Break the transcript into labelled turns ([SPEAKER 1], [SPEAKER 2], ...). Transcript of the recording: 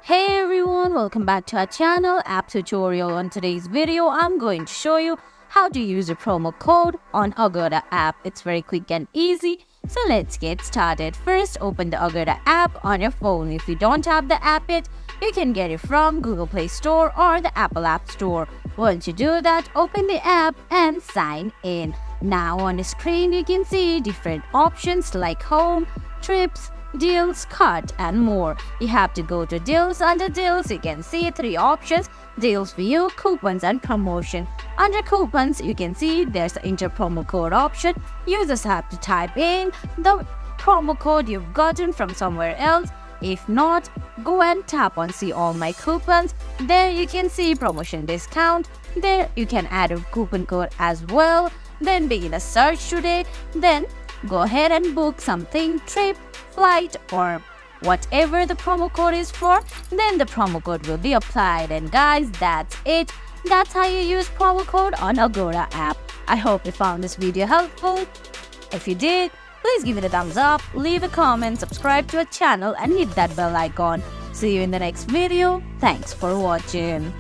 [SPEAKER 1] Hey everyone, welcome back to our channel app tutorial. On today's video, I'm going to show you how to use a promo code on Agoda app. It's very quick and easy. So let's get started. First, open the Agoda app on your phone. If you don't have the app yet, you can get it from Google Play Store or the Apple App Store. Once you do that, open the app and sign in. Now on the screen, you can see different options like home, trips, deals, cart and more. You have to go to deals. Under deals, you can see three options: deals for you, coupons and promotion. Under coupons, you can see there's the enter promo code option. Users have to type in the promo code you've gotten from somewhere else. If not, go and tap on see all my coupons. There you can see promotion discount. There you can add a coupon code as well. Then begin a search today. Then go ahead and book something, trip, flight or whatever the promo code is for. Then the promo code will be applied. And guys, that's it. That's how you use promo code on Agoda app. I hope you found this video helpful. If you did, please give it a thumbs up, leave a comment, subscribe to our channel and hit that bell icon. See you in the next video. Thanks for watching.